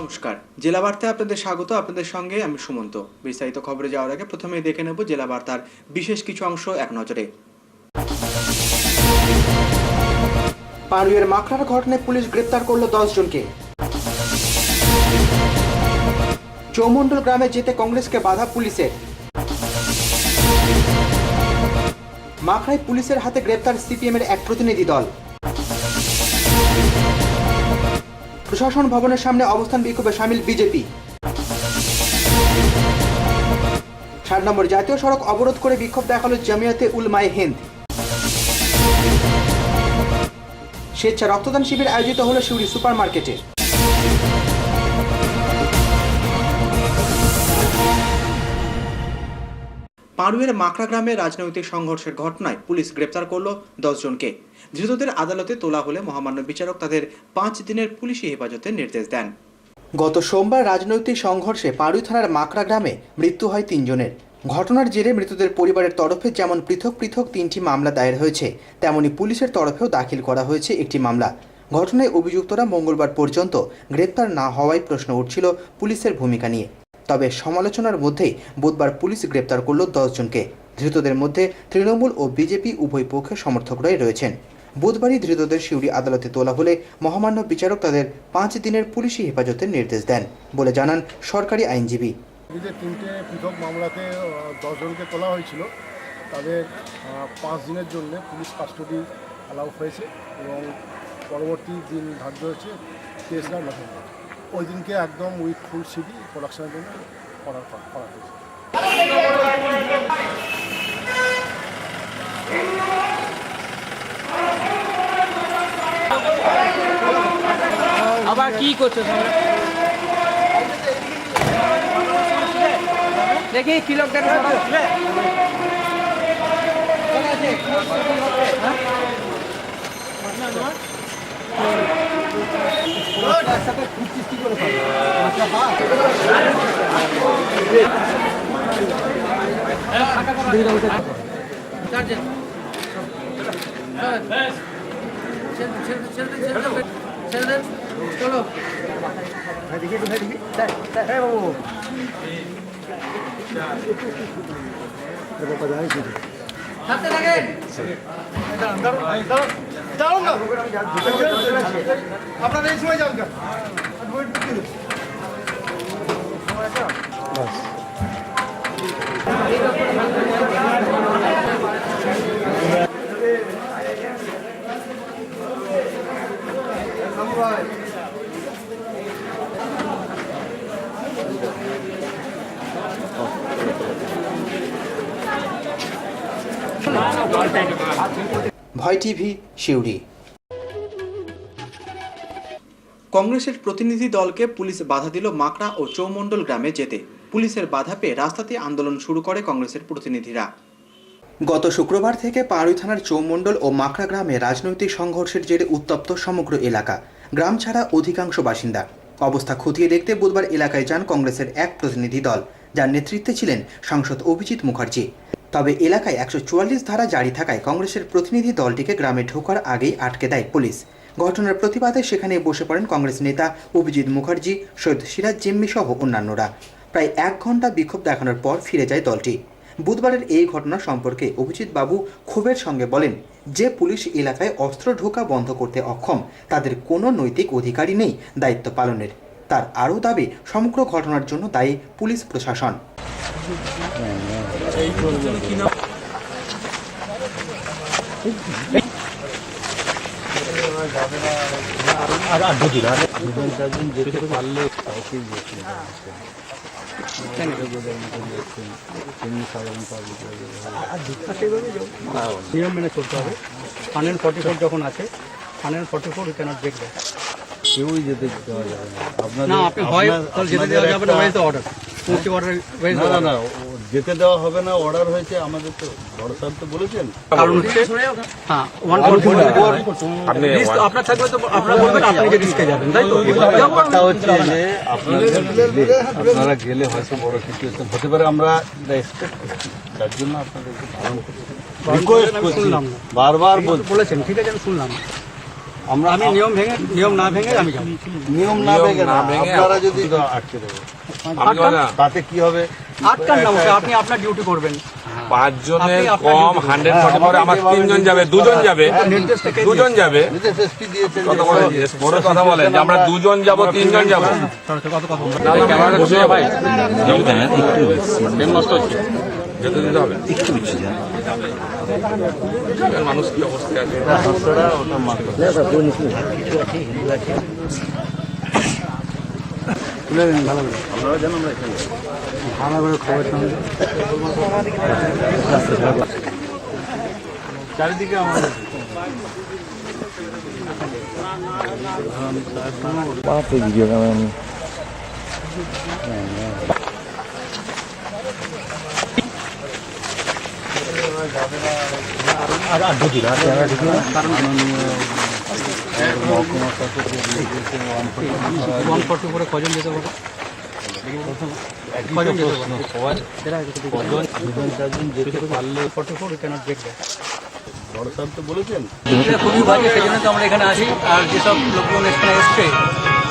নমস্কার, জেলা বার্তায় আপনাদের স্বাগত। আপনাদের সঙ্গে আমি সুমন্ত। বিস্তারিত খবরে যাওয়ার আগে প্রথমেই দেখে নেব জেলা বার্তার বিশেষ কিছু অংশ এক নজরে। পাড়ুইয়ের মাকড়ার ঘটনায় পুলিশ গ্রেপ্তার করলো 10 জনকে। চৌমন্ডল গ্রামে যেতে কংগ্রেসকে বাধা পুলিশের। মাকড়ায় পুলিশের হাতে গ্রেপ্তার সিপিএম এর এক প্রতিনিধি দল। প্রশাসন ভবনের সামনে অবস্থান বিক্ষোভে সামিল বিজেপি। 7 নম্বর জাতীয় সড়ক অবরোধ করে বিক্ষোভ দেখালো জামিয়াতে উলমায়ে হিন্দ। স্বেচ্ছা রক্তদান শিবির আয়োজিত হলো শিউরি সুপার মার্কেটে। পাড়ুইয়ের মাকড়া গ্রামে রাজনৈতিক সংঘর্ষের ঘটনায় পুলিশ গ্রেপ্তার করল 10 জনকে। ধৃতদের আদালতে তোলা হলে মহামান্য বিচারক তাদের 5 দিনের পুলিশি হেফাজতের নির্দেশ দেন। গত সোমবার রাজনৈতিক সংঘর্ষে পাড়ুই থানার মাকড়া গ্রামে মৃত্যু হয় 3 জনের। ঘটনার জেরে মৃতদের পরিবারের তরফে যেমন পৃথক পৃথক 3টি মামলা দায়ের হয়েছে, তেমনি পুলিশের তরফেও দাখিল করা হয়েছে একটি মামলা। ঘটনায় অভিযুক্তরা মঙ্গলবার পর্যন্ত গ্রেপ্তার না হওয়ায় প্রশ্ন উঠছিল পুলিশের ভূমিকা নিয়ে। তবে সমালোচনার মধ্যেই বুধবার পুলিশ গ্রেপ্তার করল 10 জনকে। ধৃতদের মধ্যে তৃণমূল ও বিজেপি উভয় পক্ষের সমর্থকরাই রয়েছেন। বুধবারই ধৃতদের শিউরি আদালতে তোলা হলে মহামান্য বিচারক তাদের 5 দিনের পুলিশি হেফাজতের নির্দেশ দেন বলে জানান সরকারি আইনজীবী। যে 3টে পৃথক মামলাতে 10 জনকে তোলা হয়েছিল, তাদের 5 দিনের জন্য পুলিশ কাস্টডি অ্যালাউ হয়েছে এবং পরবর্তী দিন ধার্য হয়েছে 23 নভেম্বর। ওই দিনকে একদম উইথ ফুল সিডি প্রোডাকশনের জন্য করা হয়েছে। আবার কি করছো দেখি কি লোক চলো আপনারা এই সময় যান। ভয় টিভি, শিউরি। কংগ্রেসের প্রতিনিধি দলকে পুলিশ বাধা দিল মাকড়া ও চৌমন্ডল গ্রামে যেতে। পুলিশের বাধা পেয়ে রাস্তাতে আন্দোলন শুরু করে কংগ্রেসের প্রতিনিধিরা। গত শুক্রবার থেকে পাড়ুই থানার চৌমন্ডল ও মাকড়া গ্রামে রাজনৈতিক সংঘর্ষের জেরে উত্তপ্ত সমগ্র এলাকা। গ্রাম ছাড়া অধিকাংশ বাসিন্দা। অবস্থা খতিয়ে দেখতে বুধবার এলাকায় যান কংগ্রেসের এক প্রতিনিধি দল, যার নেতৃত্বে ছিলেন সাংসদ অভিজিৎ মুখার্জি। তবে এলাকায় 144 ধারা জারি থাকায় কংগ্রেসের প্রতিনিধি দলটিকে গ্রামে ঢোকার আগেই আটকে দেয় পুলিশ। ঘটনার প্রতিবাদে সেখানে বসে পড়েন কংগ্রেস নেতা অভিজিৎ মুখার্জি, সৈয়দ সিরাজ জিম্মি সহ অন্যান্যরা। প্রায় 1 ঘন্টা বিক্ষোভ দেখানোর পর ফিরে যায় দলটি। বুধবারের এই ঘটনা সম্পর্কে অভিজিৎ বাবু ক্ষোভের সঙ্গে বলেন, যে পুলিশ এলাকায় অস্ত্র ঢোকা বন্ধ করতে অক্ষম, তাদের কোনো নৈতিক অধিকারই নেই দায়িত্ব পালনের। তার আরও দাবি, সমগ্র ঘটনার জন্য দায়ী পুলিশ প্রশাসন। নিয়ম মেনে চলতে হবে। 144 যখন আছে, 144 ক্যানট ব্রেক দ্যাট। কেউই যেতে দেওয়া যাবে না। না, আপনি হয় তাহলে যেতে দেওয়া যাবে না, হয়তো অর্ডার না না যেতে দেওয়া হবে না, অর্ডার হয়েছে। আমাদের তো বড় সাহেব তো বলেছেন, কারণ হচ্ছে হ্যাঁ 144 আপনার থাকবে তো আপনারা বলবেন আপনি যে রিস্কে যাবেন, তাই তো? ব্যাপারটা হচ্ছে যে আপনারা গেলে হয়তো বড় সিচুয়েশন হতে পারে, আমরা এক্সপেক্ট করছি, তার জন্য আপনাদেরকে পালন করছি। রিকোয়েস্ট করছি, বারবার বলেছেন, ঠিক আছে আমি শুনলাম। আমরা আমি নিয়ম না ভেঙে আমি যাবো। নিয়ম না ভেঙে না, আপনারা যদি আটকে দেবে তাতে কি হবে? আটকান না মশাই, আপনি আপনার ডিউটি করবেন। 5 জনের কম 144 আমার 3 জন যাবে, 2 জন যাবে, 2 জন যাবে। নির্দেশ এসপি দিয়েছে কত বড় কথা বলেন যে আমরা 2 জন যাব, 3 জন যাব। ক্যামেরাটা বসে ভাই যেতে দিতে হবে মানুষ কি অবস্থায় আছে। চারিদিকে আমাদের করে কজন যেতে পারে? কজন যেতে পারে? যেতে পারলে 44 ক্যানট গেট দেয়। এটা খুবই বাজে, সেই জন্য তো আমরা এখানে আসি। আর যেসব লোকজন এখানে এসছে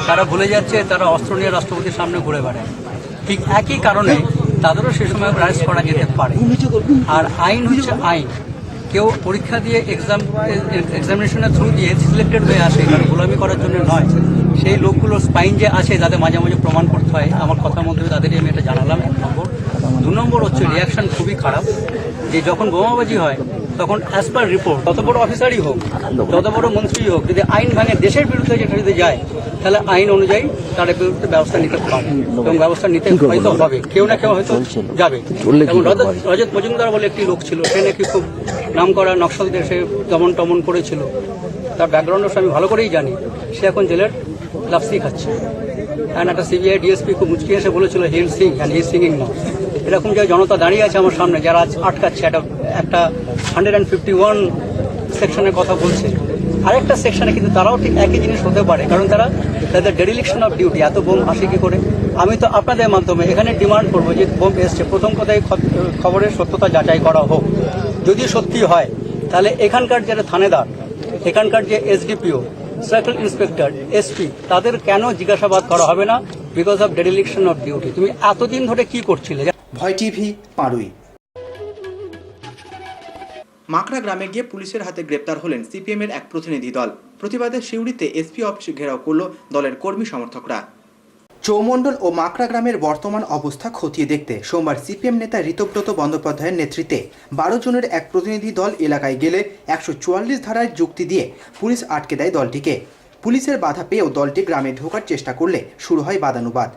তারা ভুলে যাচ্ছে তারা অস্ত্র নিয়ে রাষ্ট্রপতির সামনে ঘুরে বেড়ায়। ঠিক একই কারণে তাদেরও সে সময় অ্যারেস্ট করা যেতে পারে। আর আইন হচ্ছে আইন। কেউ পরীক্ষা দিয়ে এক্সামিনেশনের থ্রু দিয়ে সিলেক্টেড হয়ে আসে, কারণ গোলামি করার জন্য নয়। সেই লোকগুলোর স্পাইন যে আছে যাদের মাঝে মাঝে প্রমাণ করতে হয়, আমার কথার মধ্যে তাদেরই আমি এটা জানালাম। 1 নম্বর। 2 নম্বর হচ্ছে রিয়াকশন খুবই খারাপ, যে যখন বোমাবাজি হয় তখন অ্যাজ পার রিপোর্ট যত বড় অফিসারই হোক, যত বড় মন্ত্রী হোক, যদি আইন ভাঙে দেশের বিরুদ্ধে যেটা যদি যায় তাহলে আইন অনুযায়ী তার বিরুদ্ধে ব্যবস্থা নিতে পারে এবং ব্যবস্থা নিতে হয়তো হবে, কেউ না কেউ হয়তো যাবে। এবং রজত মজুমদার বলে একটি লোক ছিল, সে নাকি খুব নাম করা নকশালদের সে দমন টমন করেছিল। তার ব্যাকগ্রাউন্ডও আমি ভালো করেই জানি। সে এখন জেলের লাফসি খাচ্ছে। অ্যান্ড একটা সিবিআই ডিএসপি খুব মুচকি এসে বলেছিল he will sing and he is singing now. এরকম যে জনতা দাঁড়িয়ে আছে আমার সামনে, যারা আটকাচ্ছে একটা 151 সেকশনের কথা বলছে, আরেকটা সেকশনে কিন্তু তারাও ঠিক একই জিনিস হতে পারে, কারণ তাদের ডেডিলিকশন অফ ডিউটি। এত বোম আসে কি করে? আমি তো আপনাদের মাধ্যমে এখানে ডিমান্ড করবো যে বোম এসছে, প্রথম কথাই খবরের সত্যতা যাচাই করা হোক। যদি সত্যি হয় তাহলে এখানকার যারা থানেদার, এখানকার যে এসডিপিও, সার্কেল ইন্সপেক্টর, এসপি, তাদের কেন জিজ্ঞাসাবাদ করা হবে না? Because of dereliction of duty. তুমি এতদিন ধরে কি করছিলে? ভয় টিভি, পাড়ুই। মাকড়া গ্রামে গিয়ে পুলিশের হাতে গ্রেপ্তার হলেন সিপিএমের এক প্রতিনিধি দল। প্রতিবাদে সিউড়িতে এসপি অফিস ঘেরাও করল দলের কর্মী সমর্থকরা। চৌমণ্ডল ও মাকড়া গ্রামের বর্তমান অবস্থা খতিয়ে দেখতে সোমবার সিপিএম নেতা ঋতব্রত বন্দ্যোপাধ্যায়ের নেতৃত্বে 12 জনের এক প্রতিনিধি দল এলাকায় গেলে 144 ধারায় যুক্তি দিয়ে পুলিশ আটকে দেয় দলটিকে। পুলিশের বাধা পেয়েও দলটি গ্রামে ঢোকার চেষ্টা করলে শুরু হয় বাদানুবাদ।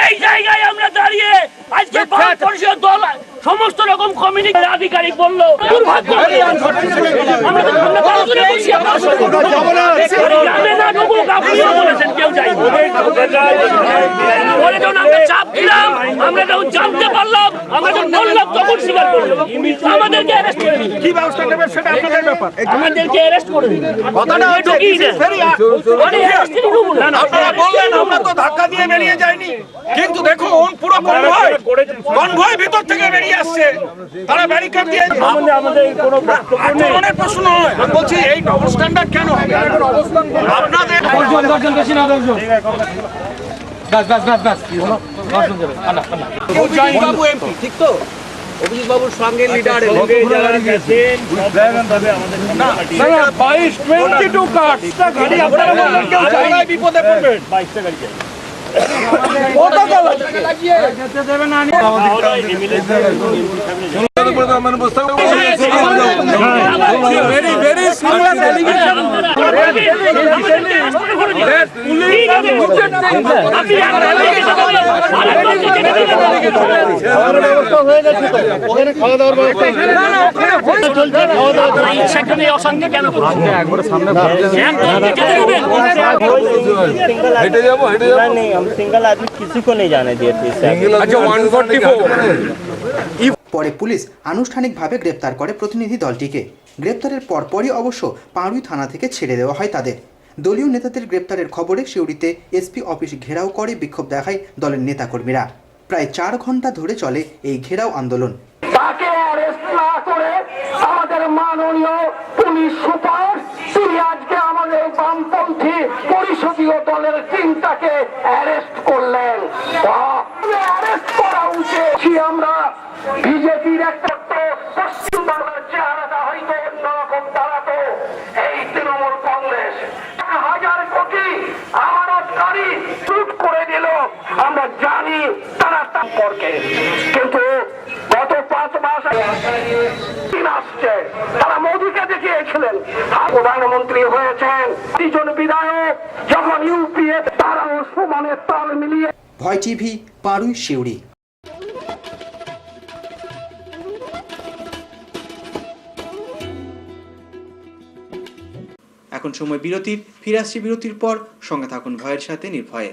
এই জায়গায় আমরা দাঁড়িয়ে আজকে পরিষদ দল সমস্ত রকম কমিউনিটি আধিকারিক বললো চাপ দিলাম, আমরা যখন জানতে পারলাম, আমরা যখন বললাম তখন স্বীকার করলো। আমাদেরকে অ্যারেস্ট করে দিন, কি ব্যবস্থা নেবেন সেটা আপনাদের ব্যাপার। আমাদেরকে অ্যারেস্ট করে দিন, কথাটা ঢুকিয়ে দেন। আপনারা বললেন আমরা তো ধাক্কা দিয়ে বেরিয়ে যাইনি, কিন্তু দেখুন পুরো কনভয় ভিতর থেকে বেরিয়ে আসছে, তারা ব্যারিকেড দিয়ে। আমাদের কোনো বক্তব্য নেই, মনের প্রশ্ন নয়, আমি বলছি এই ডবল স্ট্যান্ডার্ড কেন আপনাদের? ঠিক তো অভিজিৎ বাবুর সঙ্গে লিডার যারা গেছেন আমাদের 22 কার্ড গাড়ি আপনারা বললেন কেউ চাই বিপদে পড়বেন। 22টা গাড়ি চাই। অসংখ্য কেন হেঁটে যাবো नहीं हम सिंगल आदमी किसी को नहीं जाने दिए थे। अच्छा 144 পরে পুলিশ আনুষ্ঠানিকভাবে গ্রেপ্তার করে প্রতিনিধি দলটিকে। গ্রেপ্তারের পরপরই অবশ্য পাড়ুই থানা থেকে ছেড়ে দেওয়া হয় তাদের। দলীয় নেতাদের গ্রেপ্তারের খবরে সিউড়িতে এসপি অফিস ঘেরাও করে বিক্ষোভ দেখায় দলের নেতাকর্মীরা। প্রায় 4 ঘন্টা ধরে চলে এই ঘেরাও আন্দোলন। তাকে অ্যারেস্ট না করে আমাদের মাননীয় পুলিশ সুপার তিনি আজকে আমাদের বামপন্থী পরিষদীয় দলের টিমটাকে অ্যারেস্ট করলেন। অ্যারেস্ট করা উচিত। আমরা বিজেপির একটা পশ্চিমবাংলার চেহারাটা হয়তো অন্যরকম দাঁড়াতো। এই তৃণমূল কংগ্রেস 1000 কোটি আমানতকারী চুপ করে দিল। আমরা জানি তারা সম্পর্কে, কিন্তু গত 5 মাস আসছে তারা মোদীকে দেখিয়েছিলেন। প্রধানমন্ত্রী হয়েছেন 3 জন বিধায়ক, যখন ইউপিএ তারাও সমানে তাল মিলিয়ে। ভয় টিভি, পাড়ুই, সিউড়ি। এখন সময় বিরতির। ফিরে আসছি বিরতির পর। সঙ্গে থাকুন ভয়ের সাথে নির্ভয়ে।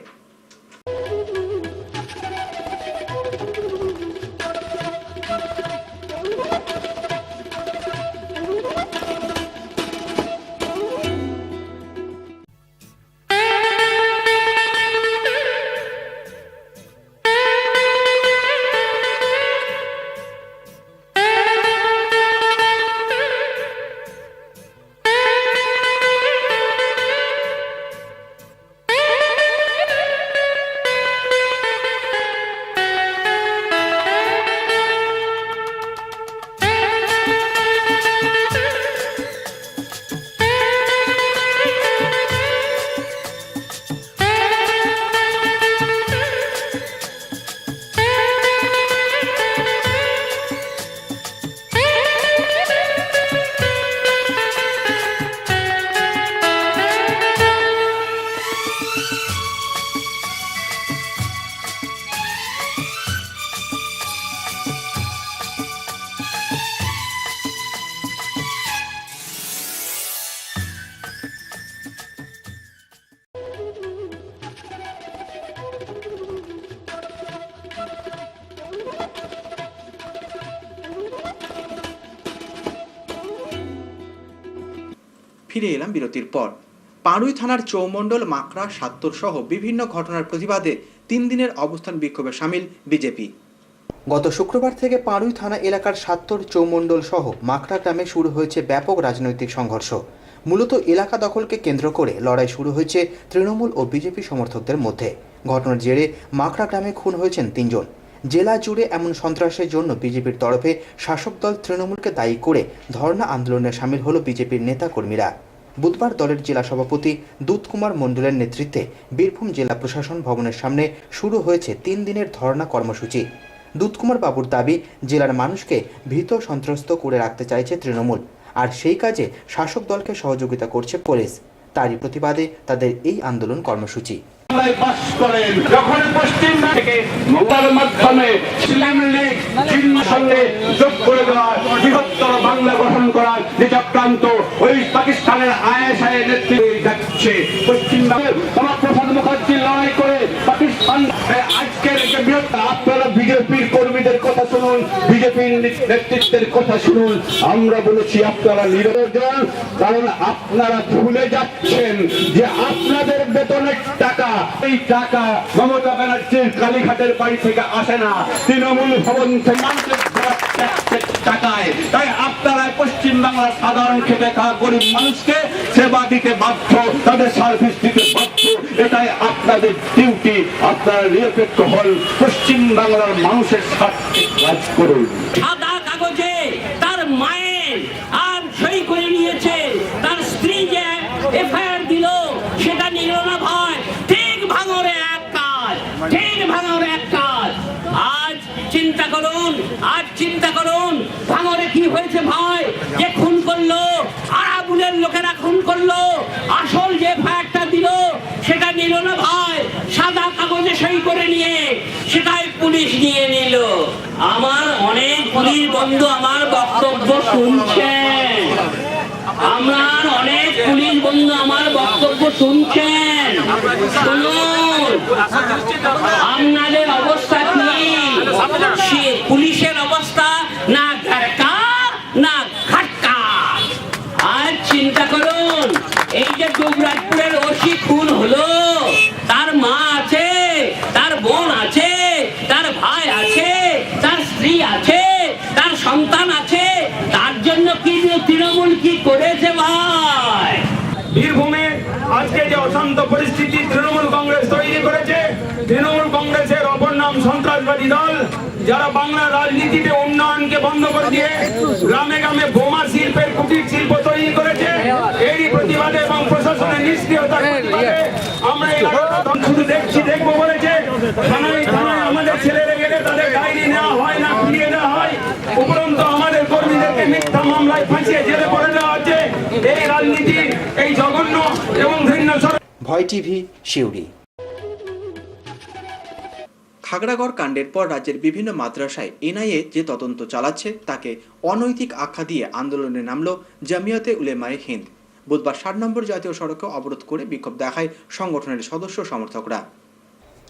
ফিরে এলাম বিরতির পর। পাড়ুই থানার চৌমণ্ডল, মাকড়া, সাত্তর সহ বিভিন্ন ঘটনার প্রতিবাদে 3 দিনের অবস্থান বিক্ষোভে সামিল বিজেপি। গত শুক্রবার থেকে পাড়ুই থানা এলাকার সাত্তর, চৌমণ্ডল সহ মাকড়া গ্রামে শুরু হয়েছে ব্যাপক রাজনৈতিক সংঘর্ষ। মূলত এলাকা দখলকে কেন্দ্র করে লড়াই শুরু হয়েছে তৃণমূল ও বিজেপি সমর্থকদের মধ্যে। ঘটনার জেরে মাকড়া গ্রামে খুন হয়েছেন 3 জন। জেলা জুড়ে এমন সন্ত্রাসের জন্য বিজেপির তরফে শাসক দল তৃণমূলকে দায়ী করে ধর্ণা আন্দোলনে সামিল হল বিজেপির নেতাকর্মীরা। বুধবার দলের জেলা সভাপতি দুত কুমার মণ্ডলের নেতৃত্বে বীরভূম জেলা প্রশাসন ভবনের সামনে শুরু হয়েছে 3 দিনের ধর্ণা কর্মসূচি। দুত কুমার বাবুর দাবি, জেলার মানুষকে ভীত সন্ত্রস্ত করে রাখতে চাইছে তৃণমূল, আর সেই কাজে শাসক দলকে সহযোগিতা করছে পুলিশ। তারই প্রতিবাদে তাদের এই আন্দোলন কর্মসূচি। বাস করেন যখন পশ্চিম থেকে মোতার মাধ্যমে মুসলিম লীগ সঙ্গে যোগ করে দেওয়ার বৃহত্তর বাংলা গঠন করার যে চক্রান্ত ওই পাকিস্তানের আইএসআই নেতৃত্বে যাচ্ছে। পশ্চিমবঙ্গের শ্যামাপ্রসাদ মুখার্জি লড়াই করে পাকিস্তান আজকের যে বৃহত্তর, আপনারা বিজেপির কর্মীদের কথা শুনুন, বিজেপির নেতৃত্বের কথা শুনুন। আমরা বলেছি আপনারা নিরঞ্জন, কারণ আপনারা ভুলে যাচ্ছেন যে আপনাদের বেতনের টাকা, এই টাকা মমতা ব্যানার্জির কালীঘাটের বাড়ি থেকে আসে না, তৃণমূল ভবন থেকে টাকায়। তাই আপনারা পশ্চিম বাংলার সাধারণ খেটে খাওয়া গরিব মানুষকে সেবা দিতে বাধ্য, তাদের সার্ভিস দিতে বাধ্য। এটাই আপনাদের ডিউটি। আপনারা নিরপেক্ষ হন, পশ্চিম বাংলার মানুষের স্বার্থে কাজ করুন। সাদা কাগজে তার মায়ের আর সই করে নিয়েছে, তার স্ত্রী যে এফআইআর দিল সেটা নিল না ভাই। ঠিক ভাঙরে এক কাজ, ঠিক ভাঙরে এক কাজ। আজ চিন্তা করুন ভাঙরে কি হয়েছে ভাই। যে খুন করলো, আরাবুলের লোকেরা খুন করলো, আসল যে এফআইআরটা দিল সেটা নিল না ভাই। সাদা কাগজে সই করে নিয়ে সেটাই পুলিশ নিয়ে নিল। আমার অনেক পুলিশ বন্ধু আমার বক্তব্য শুনছেন, আমার অনেক পুলিশ বন্ধু আমার বক্তব্য শুনছেন। শুনুন, আপনাদের অবস্থা কি, পুলিশের অবস্থা যে অশান্ত পরিস্থিতি তৃণমূল কংগ্রেস তৈরি করেছে, তৃণমূল কংগ্রেসের অপর নাম সন্ত্রাসবাদী দল, যারা বাংলা রাজনীতিতে উন্নয়নকে বন্ধ করে দিয়ে গ্রামে গ্রামে বোমা শিল্পের কুটির শিল্প তৈরি করেছে। এরই প্রতিবাদে এবং প্রশাসনের নিষ্ক্রিয়তার প্রতিবাদে আমরা এই শুধু দেখবো বলেছে। থানায় আমাদের ছেলেরা গেলে তাদের ডায়েরি নেওয়া হয় না, ফিরিয়ে দেওয়া হয়। উপরন্ত আমাদের কর্মীদেরকে মিথ্যা মামলায় ফাঁসিয়ে জেলে পড়ে দেওয়া হচ্ছে। এই রাজনীতি, এই জঘন্য এবং ঘৃণ্য ভয় টিভি, সিউড়ি। খাগড়াগড় কাণ্ডের পর রাজ্যের বিভিন্ন মাদ্রাসায় এনআইএ যে তদন্ত চালাচ্ছে তাকে অনৈতিক আখ্যা দিয়ে আন্দোলনে নামল জামিয়াতে উলেমায়ে হিন্দ। বুধবার 7 নম্বর জাতীয় সড়কে অবরোধ করে বিক্ষোভ দেখায় সংগঠনের সদস্য সমর্থকরা।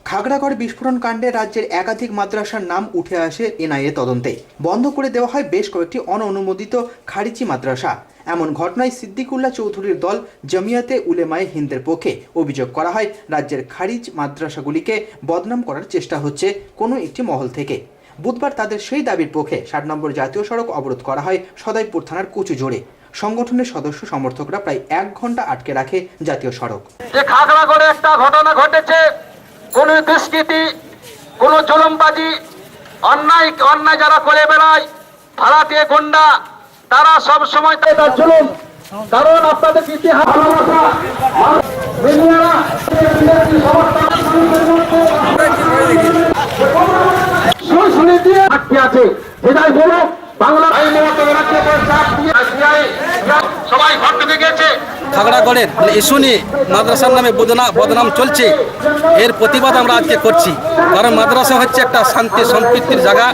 খাগড়াগড় বিস্ফোরণ কাণ্ডে রাজ্যের একাধিক মাদ্রাসার নাম উঠে আসে এনআইএ তদন্তে। বন্ধ করে দেওয়া হয় বেশ কয়েকটি অননুমোদিত খারিজি মাদ্রাসা। এমন ঘটনায় সিদ্দিকুল্লাহ চৌধুরীর দল জামিয়াতে উলেমায়ে হিন্দের পক্ষে অভিযোগ করা হয় রাজ্যের খারিজ মাদ্রাসাগুলিকে বদনাম করার চেষ্টা হচ্ছে কোনো একটি মহল থেকে। বুধবার তাদের সেই দাবির পক্ষে 7 নম্বর জাতীয় সড়ক অবরোধ করা হয় সদাইপুর থানার কুচুজোড়ে। সংগঠনের সদস্য সমর্থকরা প্রায় 1 ঘন্টা আটকে রাখে জাতীয় সড়ক। খাগড়াগড়ে একটা ঘটনা ঘটেছে, কোন দুষ্কৃতি, কোন জুলুমবাজি, অন্যায় যারা করে বেড়ায়, ভাড়াটিয়া গুন্ডা, তারা সব সময় তার জুলুম। কারণ আপনাদের ইতিহাস আছে, যেটাই বলো বাংলা সবাই ঘর ঢুকে গেছে। খাগড়াগড়ের ইস্যু নিয়ে মাদ্রাসার নামে বদনাম চলছে, এর প্রতিবাদ আমরা আজকে করছি। কারণ মাদ্রাসা হচ্ছে একটা শান্তি সম্প্রীতির জায়গা,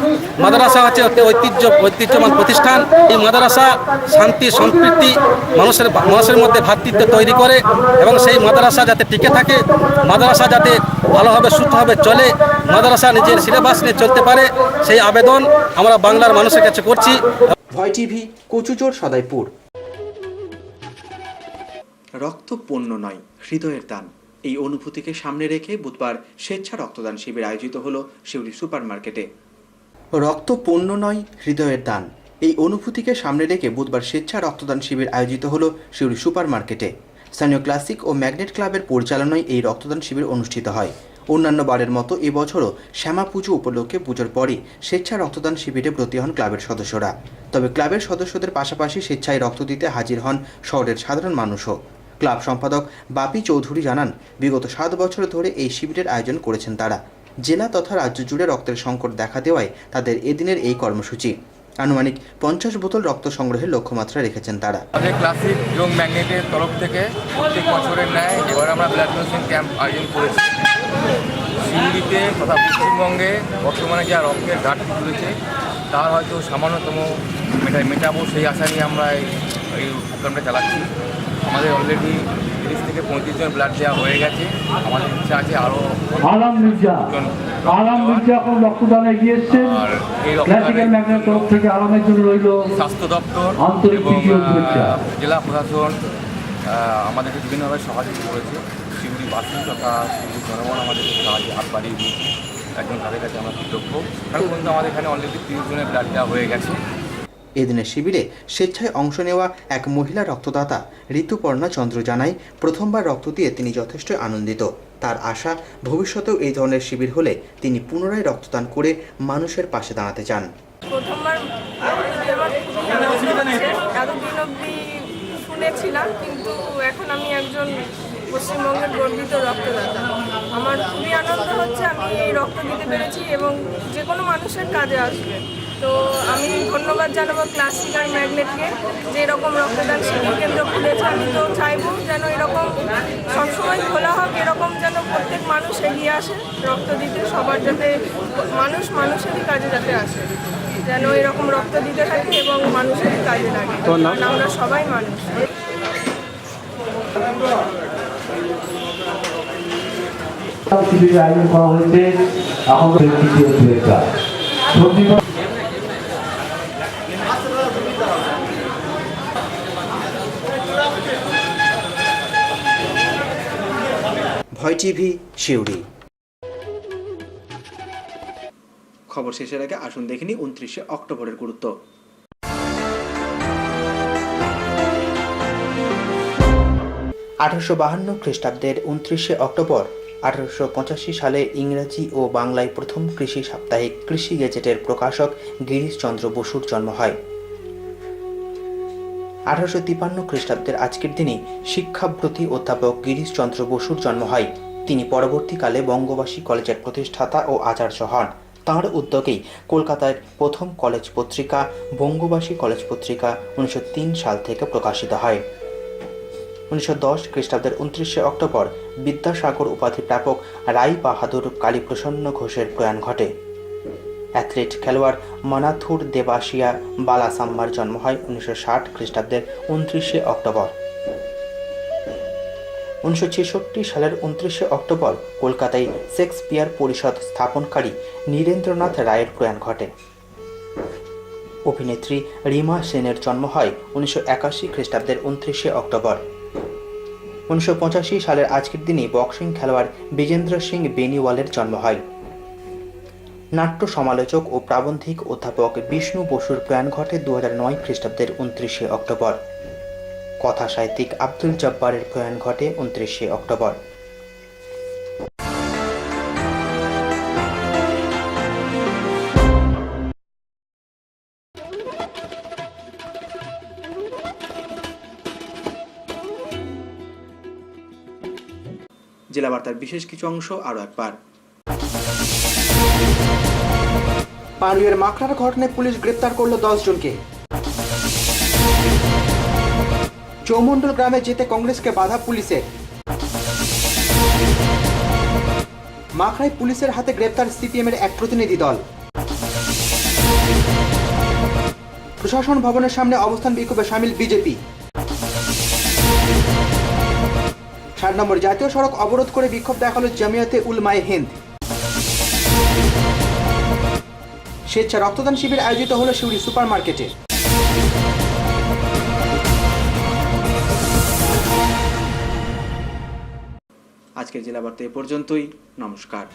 মাদ্রাসা হচ্ছে একটা ঐতিহ্যমান প্রতিষ্ঠান। এই মাদ্রাসা শান্তি সম্প্রীতি মানুষের মধ্যে ভ্রাতৃত্ব তৈরি করে এবং সেই মাদ্রাসা যাতে টিকে থাকে, মাদ্রাসা যাতে ভালোভাবে সুস্থভাবে চলে, মাদ্রাসা নিজের সিলেবাস নিয়ে চলতে পারে, সেই আবেদন আমরা বাংলার মানুষের কাছে করছি। ভয় টিভি, কুচুজোড়, সদাইপুর। রক্ত পণ্য নয়, হৃদয়ের দান, এই অনুভূতিকে সামনে রেখে বুধবার স্বেচ্ছা রক্তদান শিবির আয়োজিত হলো সিউড়ি সুপার মার্কেটে। রক্ত পণ্য নয়, হৃদয়ের দান, এই অনুভূতিকে সামনে রেখে বুধবার স্বেচ্ছা রক্তদান শিবির আয়োজিত হলো সিউড়ি সুপার মার্কেটে। স্থানীয় ক্লাসিক ও ম্যাগনেট ক্লাবের পরিচালনায় এই রক্তদান শিবির অনুষ্ঠিত হয়। অন্যান্য বারের মতো এবছরও শ্যামা পুজো উপলক্ষে পুজোর পরই স্বেচ্ছা রক্তদান শিবিরে ব্রতী হন ক্লাবের সদস্যরা। তবে ক্লাবের সদস্যদের পাশাপাশি স্বেচ্ছায় রক্ত দিতে হাজির হন শহরের সাধারণ মানুষও। ক্লাব সম্পাদক বাপি চৌধুরী জানান, বিগত 7 বছর ধরে এই শিবিরের আয়োজন করেছেন তারা। জেলা তথা রাজ্য জুড়ে রক্তের সংকট দেখা দেওয়ায় তাদের এদিনের এই কর্মসূচি। আনুমানিক 50 বোতল রক্ত সংগ্রহের লক্ষ্যমাত্রা রেখেছেন তারা। আমাদের ক্লাসিক এবং ম্যাগনেটের তরফ থেকে প্রত্যেক বছরের ন্যায় এবার আমরা ব্লাড ডোনেশন ক্যাম্প আয়োজন করেছি। সিউড়িতে তথা পশ্চিমবঙ্গে বর্তমানে যা রক্তের ঘাটতি চলেছে তার হয়তো সামান্যতম মেটাবো, সেই আশা নিয়ে আমরা এই প্রোগ্রামটা চালাচ্ছি। আমাদের অলরেডি 30 থেকে 35 জন ব্লাড দেওয়া হয়ে গেছে। আমাদের ইচ্ছা আছে আরও রক্তদানে গিয়েছেন। আর এই রক্তদানের তরফ থেকে আরামের জন্য রইল স্বাস্থ্য দপ্তর এবং জেলা প্রশাসন আমাদেরকে বিভিন্নভাবে সহযোগিতা করেছে। সিউড়িবাসী তথা সিউড়ি জনগণ আমাদেরকে সাহায্যে হাত বাড়িয়ে দিয়েছে। একজন তাদের কাছে আমরা কৃতজ্ঞ। কারণ পর্যন্ত আমাদের এখানে অলরেডি 30 জনের ব্লাড দেওয়া হয়ে গেছে। এদিনের শিবিরে স্বেচ্ছায় অংশ নেওয়া এক মহিলা রক্তদাতা ঋতুপর্ণা চন্দ্র জানায়, প্রথমবার রক্ত দিয়ে তিনি যথেষ্ট আনন্দিত। তার আশা, ভবিষ্যতেও এই ধরনের শিবির হলে তিনি পুনরায় রক্তদান করে মানুষের পাশে দাঁড়াতে চান। প্রথমবার এতদিন অব্দি শুনেছিলাম, কিন্তু এখন আমি একজন পশ্চিমবঙ্গের গর্বিত রক্তদাতা। আমার খুবই আনন্দ হচ্ছে আমি এই রক্ত দিতে পেরেছি এবং যে কোনো মানুষের কাজে আসবে। তো আমি ধন্যবাদ জানাবো ক্লাসিক আর ম্যাগনেটকে যে এরকম রক্তদান শিবির কেন্দ্র খুলেছে। আমি তো চাইবো যেন এরকম সবসময় খোলা হোক, এরকম যেন প্রত্যেক মানুষ এগিয়ে আসে রক্ত দিতে, সবার যাতে মানুষেরই কাজে যাতে আসে, যেন এরকম রক্ত দিতে থাকে এবং মানুষেরই কাজে লাগে। আমরা সবাই মানুষ। আয়োজন করা হয়েছে এখন ভয় টিভি, সিউড়ি। খবর শেষের আগে আসুন দেখিনি 29 অক্টোবরের গুরুত্ব। 1852 খ্রিস্টাব্দের 29শে অক্টোবর 1885 সালে ইংরেজি ও বাংলায় প্রথম কৃষি সাপ্তাহিক কৃষি গেজেটের প্রকাশক গিরিশচন্দ্র বসুর জন্ম হয়। 1853 খ্রিস্টাব্দের আজকের দিনে শিক্ষাব্রতী অধ্যাপক গিরিশচন্দ্র বসুর জন্ম হয়। তিনি পরবর্তীকালে বঙ্গবাসী কলেজের প্রতিষ্ঠাতা ও আচার্য হন। তাঁর উদ্যোগেই কলকাতার প্রথম কলেজ পত্রিকা বঙ্গবাসী কলেজ পত্রিকা 1903 সাল থেকে প্রকাশিত হয়। 1910 খ্রিস্টাব্দের 29শে অক্টোবর বিদ্যাসাগর উপাধি প্রাপক রাই বাহাদুর কালীপ্রসন্ন ঘোষের প্রয়াণ ঘটে। অ্যাথলেট খেলোয়াড় মানাথুর দেবাশিয়া বালাসাম্মার জন্ম হয় 1960 খ্রিস্টাব্দের 29শে অক্টোবর। 1966 সালের 29শে অক্টোবর কলকাতায় শেক্সপিয়ার পরিষদ স্থাপনকারী নীরেন্দ্রনাথ রায়ের প্রয়াণ ঘটে। অভিনেত্রী রিমা সেনের জন্ম হয় 1981 খ্রিস্টাব্দের 29শে অক্টোবর। 1985 সালের আজকের দিনে বক্সিং খেলোয়াড় বিজেন্দ্র সিং বেনিওয়ালের জন্ম হয়। নাট্য সমালোচক ও প্রাবন্ধিক অধ্যাপক বিষ্ণু বসুর প্রয়াণ ঘটে 2009 খ্রিস্টাব্দের 29শে অক্টোবর। কথা সাহিত্যিক আব্দুল জব্বারের প্রয়াণ ঘটে 29শে অক্টোবর। জেলা বার্তার বিশেষ কিছু অংশ আরও একবার। পাড়ুইয়ের মাকড়ার ঘটনায় পুলিশ গ্রেপ্তার করল 10 জনকে। চৌমন্ডল গ্রামে যেতে কংগ্রেসকে বাধা পুলিশের। মাকড়ায় পুলিশের হাতে গ্রেপ্তার সিপিএমের এক প্রতিনিধি দল। প্রশাসন ভবনের সামনে অবস্থান বিক্ষোভে সামিল বিজেপি। 7 নম্বর জাতীয় সড়ক অবরোধ করে বিক্ষোভ দেখালো জামিয়াতে উলমায়ে হিন্দ। স্বেচ্ছা রক্তদান শিবির আয়োজিত হলো শিউরি সুপার মার্কেটে। আজকের জেলা বার্তা এ পর্যন্তই। নমস্কার।